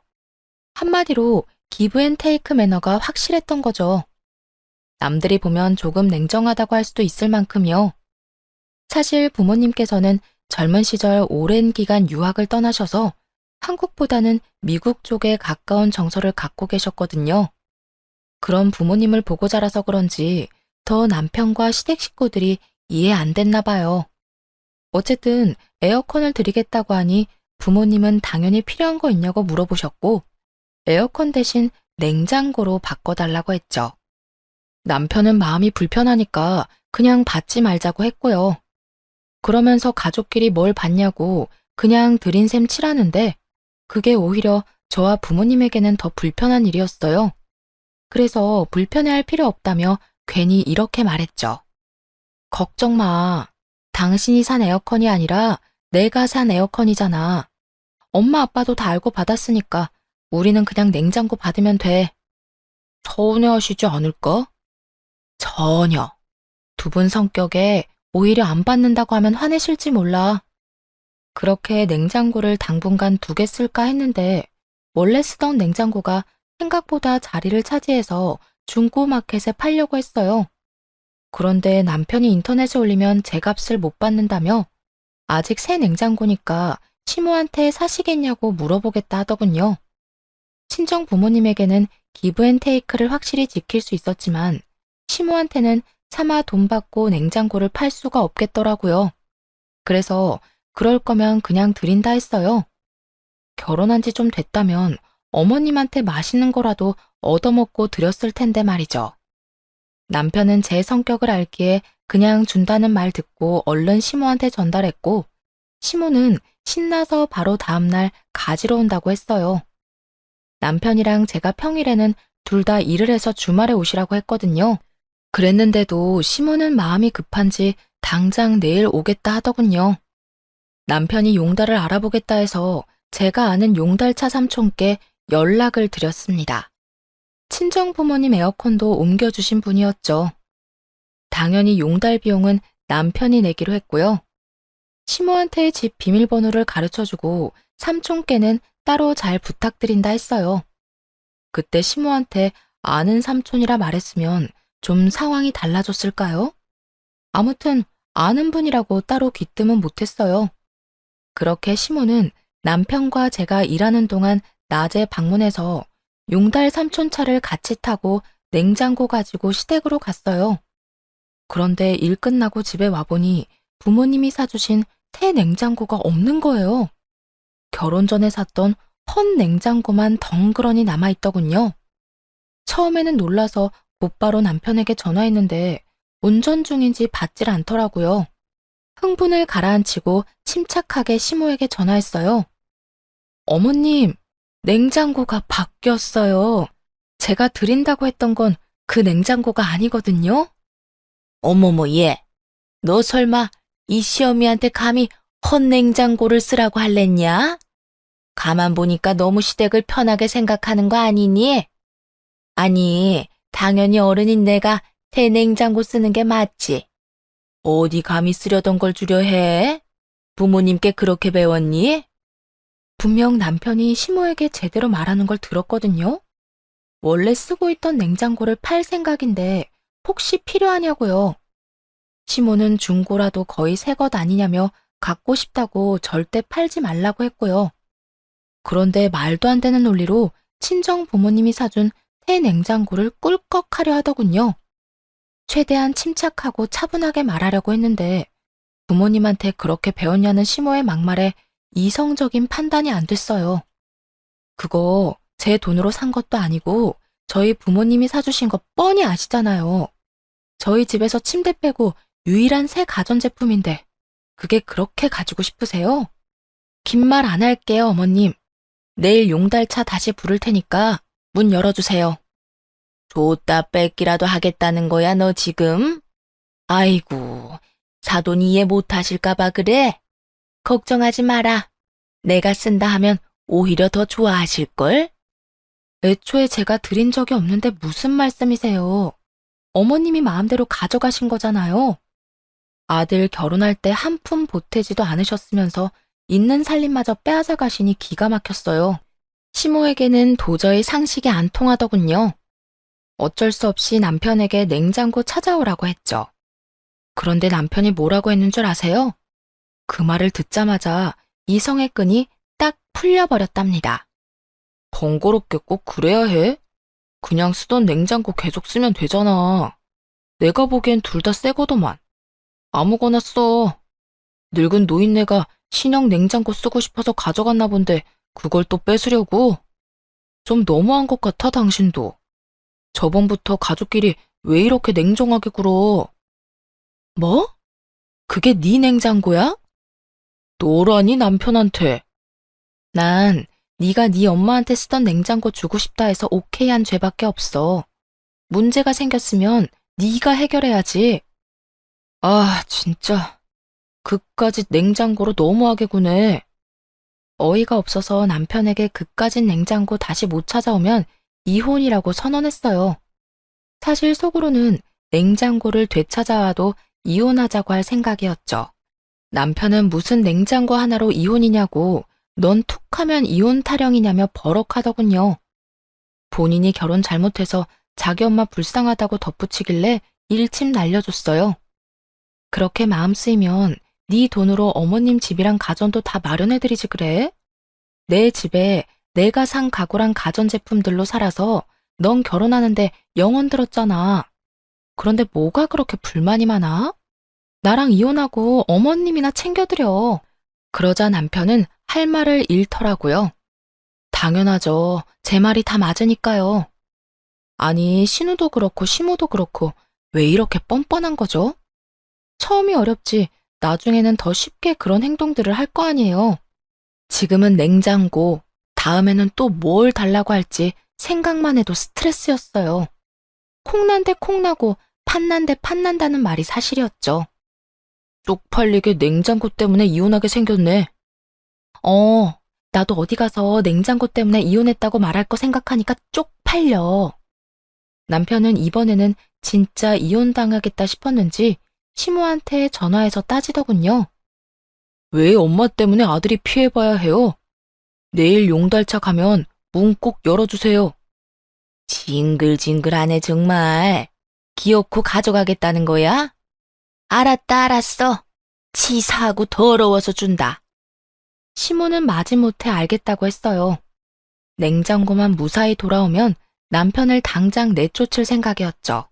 한마디로 기브앤테이크 매너가 확실했던 거죠. 남들이 보면 조금 냉정하다고 할 수도 있을 만큼요. 사실 부모님께서는 젊은 시절 오랜 기간 유학을 떠나셔서 한국보다는 미국 쪽에 가까운 정서를 갖고 계셨거든요. 그런 부모님을 보고 자라서 그런지 더 남편과 시댁 식구들이 이해 안 됐나 봐요. 어쨌든 에어컨을 드리겠다고 하니 부모님은 당연히 필요한 거 있냐고 물어보셨고 에어컨 대신 냉장고로 바꿔달라고 했죠. 남편은 마음이 불편하니까 그냥 받지 말자고 했고요. 그러면서 가족끼리 뭘 받냐고 그냥 드린 셈 치라는데 그게 오히려 저와 부모님에게는 더 불편한 일이었어요. 그래서 불편해할 필요 없다며 괜히 이렇게 말했죠. 걱정 마. 당신이 산 에어컨이 아니라 내가 산 에어컨이잖아. 엄마 아빠도 다 알고 받았으니까 우리는 그냥 냉장고 받으면 돼. 서운해하시지 않을까? 전혀. 두 분 성격에 오히려 안 받는다고 하면 화내실지 몰라. 그렇게 냉장고를 당분간 2개 쓸까 했는데 원래 쓰던 냉장고가 생각보다 자리를 차지해서 중고마켓에 팔려고 했어요. 그런데 남편이 인터넷에 올리면 제 값을 못 받는다며 아직 새 냉장고니까 시모한테 사시겠냐고 물어보겠다 하더군요. 친정 부모님에게는 기브앤테이크를 확실히 지킬 수 있었지만 시모한테는 차마 돈 받고 냉장고를 팔 수가 없겠더라고요. 그래서 그럴 거면 그냥 드린다 했어요. 결혼한 지 좀 됐다면 어머님한테 맛있는 거라도 얻어먹고 드렸을 텐데 말이죠. 남편은 제 성격을 알기에 그냥 준다는 말 듣고 얼른 시모한테 전달했고 시모는 신나서 바로 다음날 가지러 온다고 했어요. 남편이랑 제가 평일에는 둘 다 일을 해서 주말에 오시라고 했거든요. 그랬는데도 시모는 마음이 급한지 당장 내일 오겠다 하더군요. 남편이 용달을 알아보겠다 해서 제가 아는 용달차 삼촌께 연락을 드렸습니다. 친정 부모님 에어컨도 옮겨주신 분이었죠. 당연히 용달 비용은 남편이 내기로 했고요. 시모한테 집 비밀번호를 가르쳐주고 삼촌께는 따로 잘 부탁드린다 했어요. 그때 시모한테 아는 삼촌이라 말했으면 좀 상황이 달라졌을까요? 아무튼 아는 분이라고 따로 귀뜸은 못했어요. 그렇게 시모는 남편과 제가 일하는 동안 낮에 방문해서 용달 삼촌 차를 같이 타고 냉장고 가지고 시댁으로 갔어요. 그런데 일 끝나고 집에 와보니 부모님이 사주신 새 냉장고가 없는 거예요. 결혼 전에 샀던 헌 냉장고만 덩그러니 남아있더군요. 처음에는 놀라서 곧바로 남편에게 전화했는데 운전 중인지 받질 않더라고요. 흥분을 가라앉히고 침착하게 시모에게 전화했어요. 어머님, 냉장고가 바뀌었어요. 제가 드린다고 했던 건 그 냉장고가 아니거든요. 어머머, 얘. 너 설마 이 시어미한테 감히 헌 냉장고를 쓰라고 할랬냐? 가만 보니까 너무 시댁을 편하게 생각하는 거 아니니? 아니, 당연히 어른인 내가 새 냉장고 쓰는 게 맞지. 어디 감히 쓰려던 걸 주려 해? 부모님께 그렇게 배웠니? 분명 남편이 시모에게 제대로 말하는 걸 들었거든요. 원래 쓰고 있던 냉장고를 팔 생각인데 혹시 필요하냐고요. 시모는 중고라도 거의 새 것 아니냐며 갖고 싶다고 절대 팔지 말라고 했고요. 그런데 말도 안 되는 논리로 친정 부모님이 사준 새 냉장고를 꿀꺽하려 하더군요. 최대한 침착하고 차분하게 말하려고 했는데 부모님한테 그렇게 배웠냐는 시모의 막말에 이성적인 판단이 안 됐어요. 그거 제 돈으로 산 것도 아니고 저희 부모님이 사주신 거 뻔히 아시잖아요. 저희 집에서 침대 빼고 유일한 새 가전제품인데 그게 그렇게 가지고 싶으세요? 긴 말 안 할게요, 어머님. 내일 용달차 다시 부를 테니까 문 열어주세요. 줬다 뺏기라도 하겠다는 거야, 너 지금? 아이고, 사돈 이해 못하실까봐 그래? 걱정하지 마라. 내가 쓴다 하면 오히려 더 좋아하실걸? 애초에 제가 드린 적이 없는데 무슨 말씀이세요? 어머님이 마음대로 가져가신 거잖아요. 아들 결혼할 때 한 푼 보태지도 않으셨으면서 있는 살림마저 빼앗아 가시니 기가 막혔어요. 시모에게는 도저히 상식이 안 통하더군요. 어쩔 수 없이 남편에게 냉장고 찾아오라고 했죠. 그런데 남편이 뭐라고 했는 줄 아세요? 그 말을 듣자마자 이성의 끈이 딱 풀려버렸답니다. 번거롭게 꼭 그래야 해? 그냥 쓰던 냉장고 계속 쓰면 되잖아. 내가 보기엔 둘 다 새거더만. 아무거나 써. 늙은 노인네가 신형 냉장고 쓰고 싶어서 가져갔나 본데 그걸 또 뺏으려고? 좀 너무한 것 같아, 당신도. 저번부터 가족끼리 왜 이렇게 냉정하게 굴어? 뭐? 그게 네 냉장고야? 너라니 남편한테. 난 네가 네 엄마한테 쓰던 냉장고 주고 싶다 해서 오케이 한 죄밖에 없어. 문제가 생겼으면 네가 해결해야지. 아, 진짜. 그까짓 냉장고로 너무하게 구네. 어이가 없어서 남편에게 그까짓 냉장고 다시 못 찾아오면 이혼이라고 선언했어요. 사실 속으로는 냉장고를 되찾아와도 이혼하자고 할 생각이었죠. 남편은 무슨 냉장고 하나로 이혼이냐고 넌 툭하면 이혼 타령이냐며 버럭하더군요. 본인이 결혼 잘못해서 자기 엄마 불쌍하다고 덧붙이길래 일침 날려줬어요. 그렇게 마음 쓰이면 네 돈으로 어머님 집이랑 가전도 다 마련해드리지 그래? 내 집에 내가 산 가구랑 가전제품들로 살아서 넌 결혼하는데 영원 들었잖아. 그런데 뭐가 그렇게 불만이 많아? 나랑 이혼하고 어머님이나 챙겨드려. 그러자 남편은 할 말을 잃더라고요. 당연하죠. 제 말이 다 맞으니까요. 아니, 신우도 그렇고 시모도 그렇고 왜 이렇게 뻔뻔한 거죠? 처음이 어렵지 나중에는 더 쉽게 그런 행동들을 할 거 아니에요. 지금은 냉장고, 다음에는 또 뭘 달라고 할지 생각만 해도 스트레스였어요. 콩난데 콩나고 팥난데 팥난다는 말이 사실이었죠. 쪽팔리게 냉장고 때문에 이혼하게 생겼네. 나도 어디 가서 냉장고 때문에 이혼했다고 말할 거 생각하니까 쪽팔려. 남편은 이번에는 진짜 이혼당하겠다 싶었는지 시모한테 전화해서 따지더군요. 왜 엄마 때문에 아들이 피해봐야 해요? 내일 용달차 가면 문 꼭 열어주세요. 징글징글하네 정말. 기어코 가져가겠다는 거야? 알았다 알았어. 치사하고 더러워서 준다. 시모는 마지못해 알겠다고 했어요. 냉장고만 무사히 돌아오면 남편을 당장 내쫓을 생각이었죠.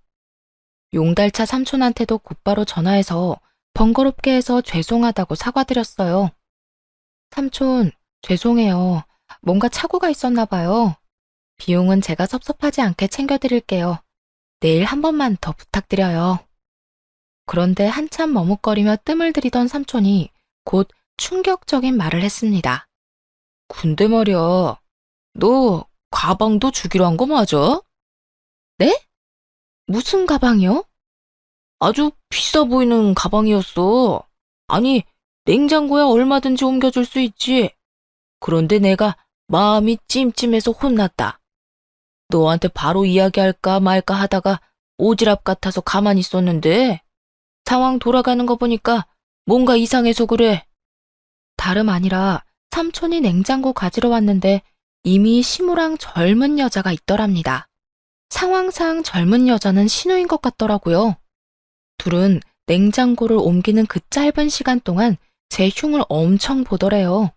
용달차 삼촌한테도 곧바로 전화해서 번거롭게 해서 죄송하다고 사과드렸어요. 삼촌, 죄송해요. 뭔가 착오가 있었나 봐요. 비용은 제가 섭섭하지 않게 챙겨드릴게요. 내일 한 번만 더 부탁드려요. 그런데 한참 머뭇거리며 뜸을 들이던 삼촌이 곧 충격적인 말을 했습니다. 근데 말이야, 너 가방도 주기로 한 거 맞아? 네? 무슨 가방이요? 아주 비싸 보이는 가방이었어. 아니, 냉장고에 얼마든지 옮겨줄 수 있지. 그런데 내가 마음이 찜찜해서 혼났다. 너한테 바로 이야기할까 말까 하다가 오지랖 같아서 가만히 있었는데 상황 돌아가는 거 보니까 뭔가 이상해서 그래. 다름 아니라 삼촌이 냉장고 가지러 왔는데 이미 시무랑 젊은 여자가 있더랍니다. 상황상 젊은 여자는 신우인 것 같더라고요. 둘은 냉장고를 옮기는 그 짧은 시간 동안 제 흉을 엄청 보더래요.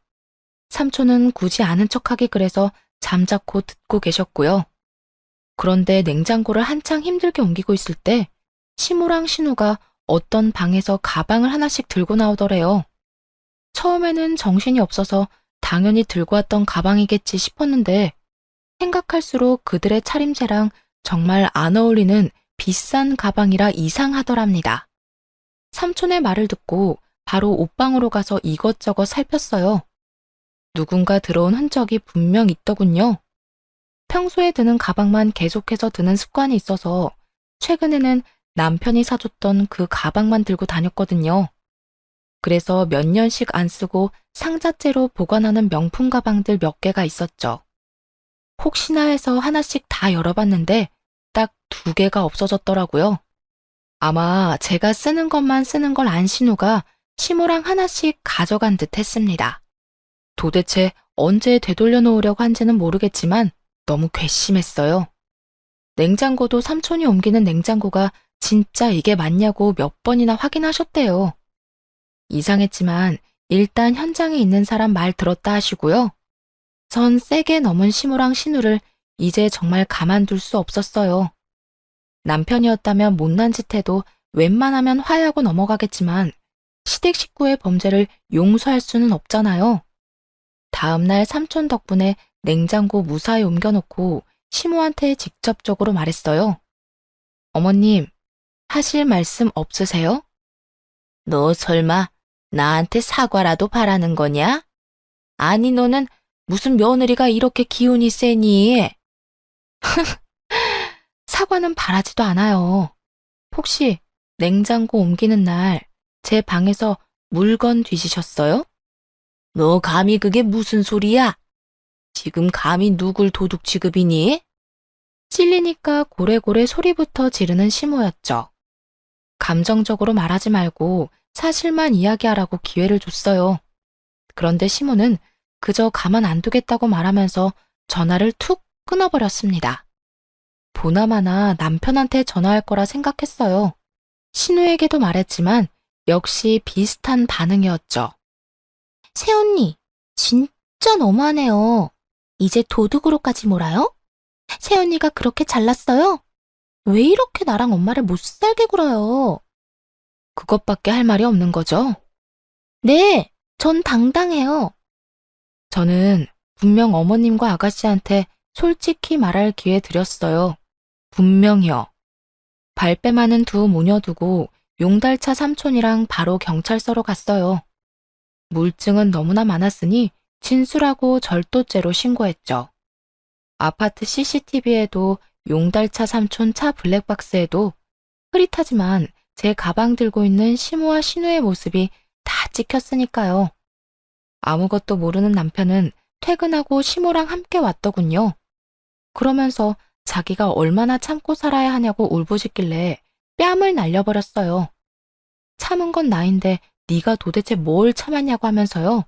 삼촌은 굳이 아는 척하기 그래서 잠자코 듣고 계셨고요. 그런데 냉장고를 한창 힘들게 옮기고 있을 때 시무랑 신우가 어떤 방에서 가방을 하나씩 들고 나오더래요. 처음에는 정신이 없어서 당연히 들고 왔던 가방이겠지 싶었는데 생각할수록 그들의 차림새랑 정말 안 어울리는 비싼 가방이라 이상하더랍니다. 삼촌의 말을 듣고 바로 옷방으로 가서 이것저것 살폈어요. 누군가 들어온 흔적이 분명 있더군요. 평소에 드는 가방만 계속해서 드는 습관이 있어서 최근에는 남편이 사줬던 그 가방만 들고 다녔거든요. 그래서 몇 년씩 안 쓰고 상자째로 보관하는 명품 가방들 몇 개가 있었죠. 혹시나 해서 하나씩 다 열어봤는데 딱 2개가 없어졌더라고요. 아마 제가 쓰는 것만 쓰는 걸 안 신우가 시무랑 하나씩 가져간 듯 했습니다. 도대체 언제 되돌려 놓으려고 한지는 모르겠지만 너무 괘씸했어요. 냉장고도 삼촌이 옮기는 냉장고가 진짜 이게 맞냐고 몇 번이나 확인하셨대요. 이상했지만 일단 현장에 있는 사람 말 들었다 하시고요. 전 세게 넘은 시무랑 신우를 이제 정말 가만둘 수 없었어요. 남편이었다면 못난 짓 해도 웬만하면 화해하고 넘어가겠지만 시댁 식구의 범죄를 용서할 수는 없잖아요. 다음날 삼촌 덕분에 냉장고 무사히 옮겨놓고 시무한테 직접적으로 말했어요. 어머님, 하실 말씀 없으세요? 너 설마 나한테 사과라도 바라는 거냐? 아니, 너는 무슨 며느리가 이렇게 기운이 세니? 사과는 바라지도 않아요. 혹시 냉장고 옮기는 날 제 방에서 물건 뒤지셨어요? 너 감히 그게 무슨 소리야? 지금 감히 누굴 도둑 취급이니? 찔리니까 고래고래 소리부터 지르는 시모였죠. 감정적으로 말하지 말고 사실만 이야기하라고 기회를 줬어요. 그런데 시모는 그저 가만 안 두겠다고 말하면서 전화를 툭 끊어버렸습니다. 보나마나 남편한테 전화할 거라 생각했어요. 신우에게도 말했지만 역시 비슷한 반응이었죠. 새언니, 진짜 너무하네요. 이제 도둑으로까지 몰아요? 새언니가 그렇게 잘났어요? 왜 이렇게 나랑 엄마를 못 살게 굴어요? 그것밖에 할 말이 없는 거죠. 네, 전 당당해요. 저는 분명 어머님과 아가씨한테 솔직히 말할 기회 드렸어요. 분명히요. 발뺌 많은 두 모녀 두고 용달차 삼촌이랑 바로 경찰서로 갔어요. 물증은 너무나 많았으니 진술하고 절도죄로 신고했죠. 아파트 CCTV에도 용달차 삼촌 차 블랙박스에도 흐릿하지만 제 가방 들고 있는 시모와 신우의 모습이 다 찍혔으니까요. 아무것도 모르는 남편은 퇴근하고 시모랑 함께 왔더군요. 그러면서 자기가 얼마나 참고 살아야 하냐고 울부짖길래 뺨을 날려버렸어요. 참은 건 나인데 네가 도대체 뭘 참았냐고 하면서요.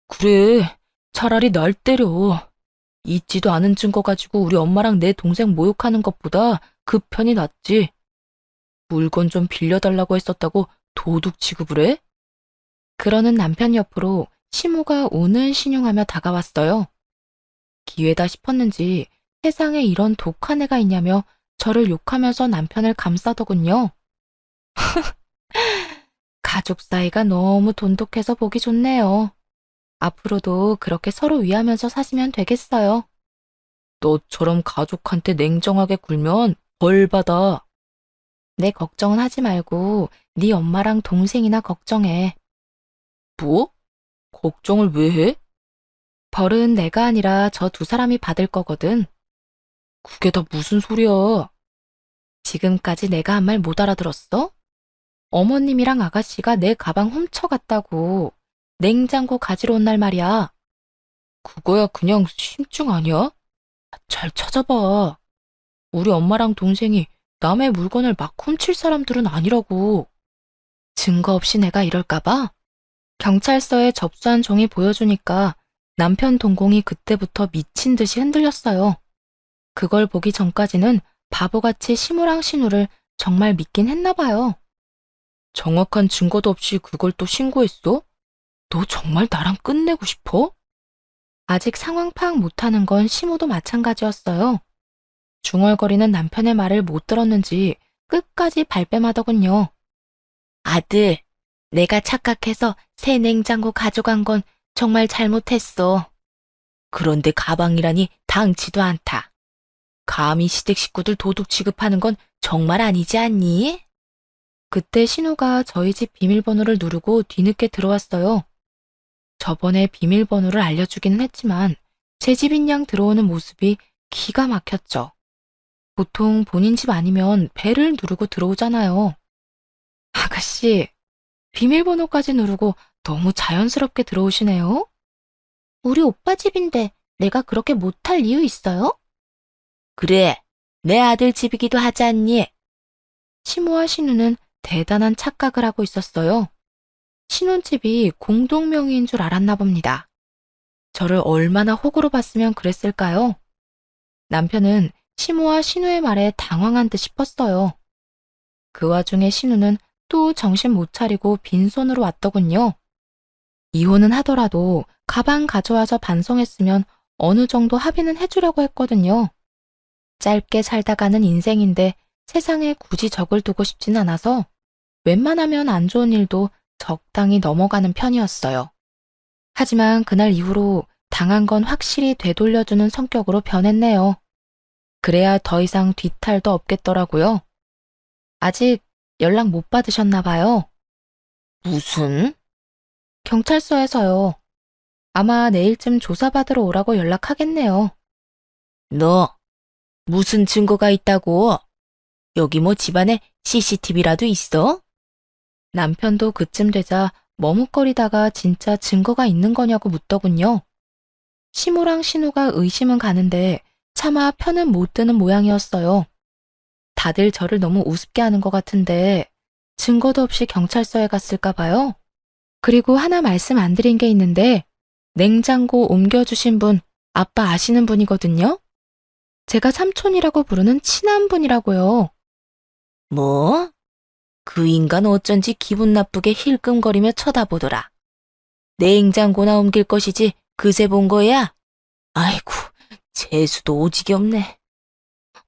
그래, 차라리 날 때려. 있지도 않은 증거 가지고 우리 엄마랑 내 동생 모욕하는 것보다 그 편이 낫지. 물건 좀 빌려달라고 했었다고 도둑 취급을 해? 그러는 남편 옆으로 시모가 우는 신용하며 다가왔어요. 기회다 싶었는지 세상에 이런 독한 애가 있냐며 저를 욕하면서 남편을 감싸더군요. 가족 사이가 너무 돈독해서 보기 좋네요. 앞으로도 그렇게 서로 위하면서 사시면 되겠어요. 너처럼 가족한테 냉정하게 굴면 벌 받아. 내 걱정은 하지 말고 네 엄마랑 동생이나 걱정해. 뭐? 걱정을 왜 해? 벌은 내가 아니라 저 두 사람이 받을 거거든. 그게 다 무슨 소리야? 지금까지 내가 한 말 못 알아들었어? 어머님이랑 아가씨가 내 가방 훔쳐갔다고 냉장고 가지러 온 날 말이야. 그거야 그냥 심증 아니야? 잘 찾아봐. 우리 엄마랑 동생이 남의 물건을 막 훔칠 사람들은 아니라고. 증거 없이 내가 이럴까봐? 경찰서에 접수한 종이 보여주니까 남편 동공이 그때부터 미친 듯이 흔들렸어요. 그걸 보기 전까지는 바보같이 시무랑 신우를 정말 믿긴 했나 봐요. 정확한 증거도 없이 그걸 또 신고했어? 너 정말 나랑 끝내고 싶어? 아직 상황 파악 못하는 건 시무도 마찬가지였어요. 중얼거리는 남편의 말을 못 들었는지 끝까지 발뺌하더군요. 아들, 내가 착각해서 새 냉장고 가져간 건 정말 잘못했어. 그런데 가방이라니 당치도 않다. 감히 시댁 식구들 도둑 취급하는 건 정말 아니지 않니? 그때 신우가 저희 집 비밀번호를 누르고 뒤늦게 들어왔어요. 저번에 비밀번호를 알려주기는 했지만 제 집인 양 들어오는 모습이 기가 막혔죠. 보통 본인 집 아니면 벨을 누르고 들어오잖아요. 아가씨, 비밀번호까지 누르고 너무 자연스럽게 들어오시네요. 우리 오빠 집인데 내가 그렇게 못할 이유 있어요? 그래, 내 아들 집이기도 하지 않니? 시모와 신우는 대단한 착각을 하고 있었어요. 신혼집이 공동명의인 줄 알았나 봅니다. 저를 얼마나 호구로 봤으면 그랬을까요? 남편은 시모와 신우의 말에 당황한 듯 싶었어요. 그 와중에 신우는 또 정신 못 차리고 빈손으로 왔더군요. 이혼은 하더라도 가방 가져와서 반송했으면 어느 정도 합의는 해주려고 했거든요. 짧게 살다가는 인생인데 세상에 굳이 적을 두고 싶진 않아서 웬만하면 안 좋은 일도 적당히 넘어가는 편이었어요. 하지만 그날 이후로 당한 건 확실히 되돌려주는 성격으로 변했네요. 그래야 더 이상 뒤탈도 없겠더라고요. 아직 연락 못 받으셨나 봐요. 무슨? 경찰서에서요. 아마 내일쯤 조사받으러 오라고 연락하겠네요. 너 무슨 증거가 있다고? 여기 뭐 집안에 CCTV라도 있어? 남편도 그쯤 되자 머뭇거리다가 진짜 증거가 있는 거냐고 묻더군요. 시모랑 신우가 의심은 가는데 차마 편은 못 드는 모양이었어요. 다들 저를 너무 우습게 하는 것 같은데 증거도 없이 경찰서에 갔을까 봐요. 그리고 하나 말씀 안 드린 게 있는데 냉장고 옮겨주신 분 아빠 아시는 분이거든요. 제가 삼촌이라고 부르는 친한 분이라고요. 뭐? 그 인간 어쩐지 기분 나쁘게 힐끔거리며 쳐다보더라. 냉장고나 옮길 것이지 그새 본 거야? 아이고, 재수도 오지게 없네.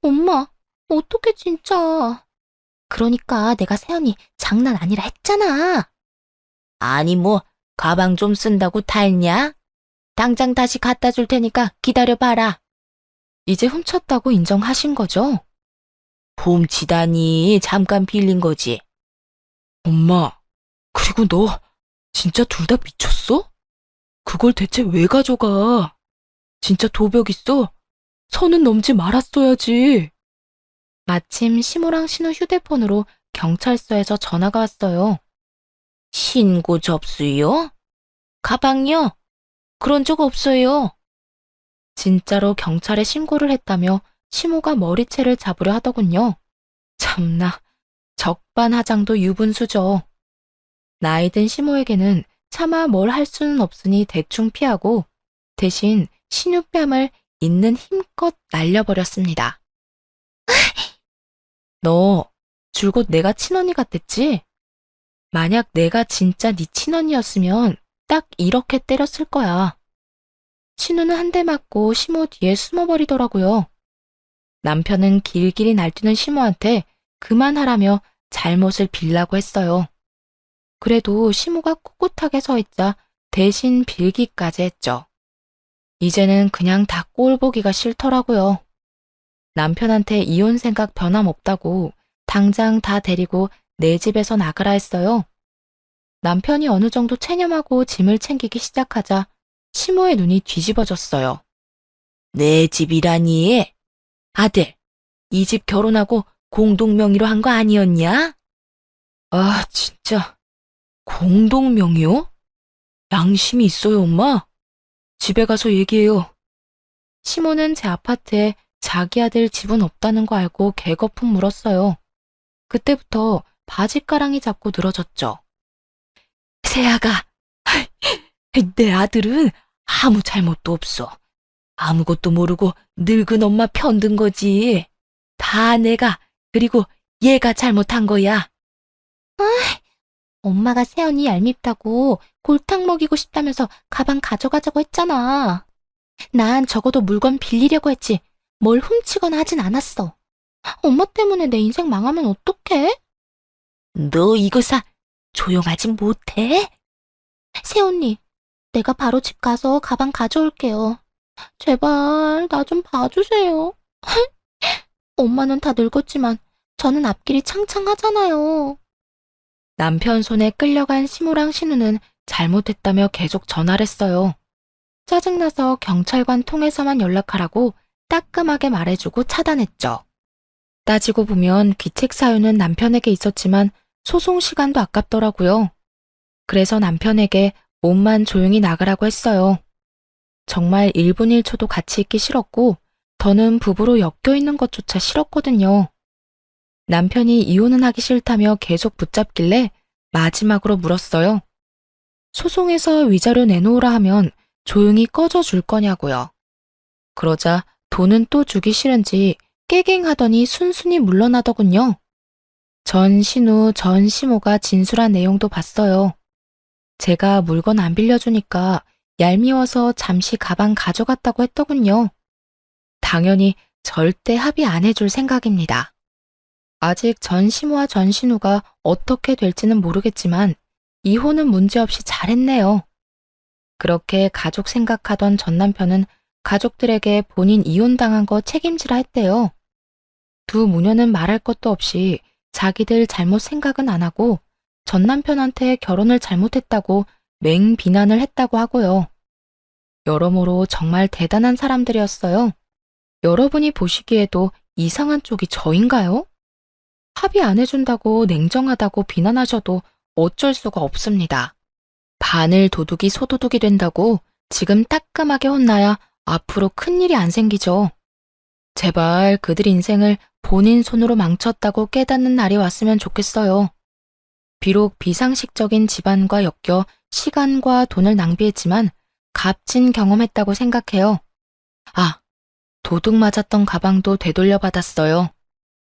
엄마, 어떡해 진짜. 그러니까 내가 세연이 장난 아니라 했잖아. 아니 뭐 가방 좀 쓴다고 탈냐? 당장 다시 갖다 줄 테니까 기다려봐라. 이제 훔쳤다고 인정하신 거죠? 훔치다니 잠깐 빌린 거지. 엄마, 그리고 너 진짜 둘 다 미쳤어? 그걸 대체 왜 가져가? 진짜 도벽 있어? 선은 넘지 말았어야지. 마침 시모랑 신우 휴대폰으로 경찰서에서 전화가 왔어요. 신고 접수요? 가방요? 그런 적 없어요. 진짜로 경찰에 신고를 했다며 시모가 머리채를 잡으려 하더군요. 참나, 적반하장도 유분수죠. 나이든 시모에게는 차마 뭘 할 수는 없으니 대충 피하고 대신 신우뺨을 있는 힘껏 날려버렸습니다. 너 줄곧 내가 친언니 같댔지? 만약 내가 진짜 네 친언니였으면 딱 이렇게 때렸을 거야. 신우는 한 대 맞고 시모 뒤에 숨어버리더라고요. 남편은 길길이 날뛰는 시모한테 그만하라며 잘못을 빌라고 했어요. 그래도 시모가 꿋꿋하게 서 있자 대신 빌기까지 했죠. 이제는 그냥 다 꼴 보기가 싫더라고요. 남편한테 이혼 생각 변함없다고 당장 다 데리고 내 집에서 나가라 했어요. 남편이 어느 정도 체념하고 짐을 챙기기 시작하자 시모의 눈이 뒤집어졌어요. 내 집이라니? 아들, 이 집 결혼하고 공동명의로 한 거 아니었냐? 아, 진짜. 공동명의요? 양심이 있어요, 엄마? 집에 가서 얘기해요. 시모는 제 아파트에 자기 아들 집은 없다는 거 알고 개거품 물었어요. 그때부터 바짓가랑이 잡고 늘어졌죠. 세아가, 내 아들은 아무 잘못도 없어. 아무것도 모르고 늙은 엄마 편든 거지. 다 내가, 그리고 얘가 잘못한 거야. 엄마가 세연이 얄밉다고 골탕 먹이고 싶다면서 가방 가져가자고 했잖아. 난 적어도 물건 빌리려고 했지. 뭘 훔치거나 하진 않았어. 엄마 때문에 내 인생 망하면 어떡해? 너 이거 조용하지 못해? 세연이, 내가 바로 집 가서 가방 가져올게요. 제발 나 좀 봐주세요. 엄마는 다 늙었지만 저는 앞길이 창창하잖아요. 남편 손에 끌려간 시모랑 신우는 잘못했다며 계속 전화를 했어요. 짜증나서 경찰관 통해서만 연락하라고 따끔하게 말해주고 차단했죠. 따지고 보면 귀책 사유는 남편에게 있었지만 소송 시간도 아깝더라고요. 그래서 남편에게 몸만 조용히 나가라고 했어요. 정말 1분 1초도 같이 있기 싫었고 더는 부부로 엮여 있는 것조차 싫었거든요. 남편이 이혼은 하기 싫다며 계속 붙잡길래 마지막으로 물었어요. 소송에서 위자료 내놓으라 하면 조용히 꺼져 줄 거냐고요. 그러자 돈은 또 주기 싫은지 깨갱하더니 순순히 물러나더군요. 전 신우, 전 시모가 진술한 내용도 봤어요. 제가 물건 안 빌려주니까 얄미워서 잠시 가방 가져갔다고 했더군요. 당연히 절대 합의 안 해줄 생각입니다. 아직 전 시모와 전 신우가 어떻게 될지는 모르겠지만 이혼은 문제없이 잘했네요. 그렇게 가족 생각하던 전 남편은 가족들에게 본인 이혼당한 거 책임지라 했대요. 두 모녀는 말할 것도 없이 자기들 잘못 생각은 안 하고 전 남편한테 결혼을 잘못했다고 맹 비난을 했다고 하고요. 여러모로 정말 대단한 사람들이었어요. 여러분이 보시기에도 이상한 쪽이 저인가요? 합의 안 해준다고 냉정하다고 비난하셔도 어쩔 수가 없습니다. 바늘 도둑이 소도둑이 된다고 지금 따끔하게 혼나야 앞으로 큰일이 안 생기죠. 제발 그들 인생을 본인 손으로 망쳤다고 깨닫는 날이 왔으면 좋겠어요. 비록 비상식적인 집안과 엮여 시간과 돈을 낭비했지만 값진 경험했다고 생각해요. 아, 도둑 맞았던 가방도 되돌려 받았어요.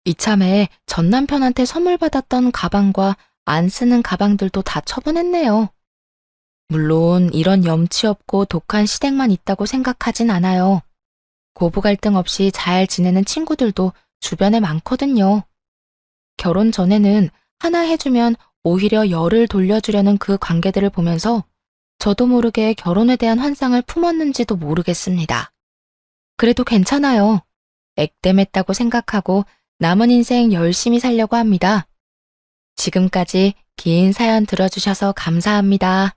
이참에 전 남편한테 선물 받았던 가방과 안 쓰는 가방들도 다 처분했네요. 물론 이런 염치 없고 독한 시댁만 있다고 생각하진 않아요. 고부 갈등 없이 잘 지내는 친구들도 주변에 많거든요. 결혼 전에는 하나 해주면 오히려 열을 돌려주려는 그 관계들을 보면서 저도 모르게 결혼에 대한 환상을 품었는지도 모르겠습니다. 그래도 괜찮아요. 액땜했다고 생각하고 남은 인생 열심히 살려고 합니다. 지금까지 긴 사연 들어주셔서 감사합니다.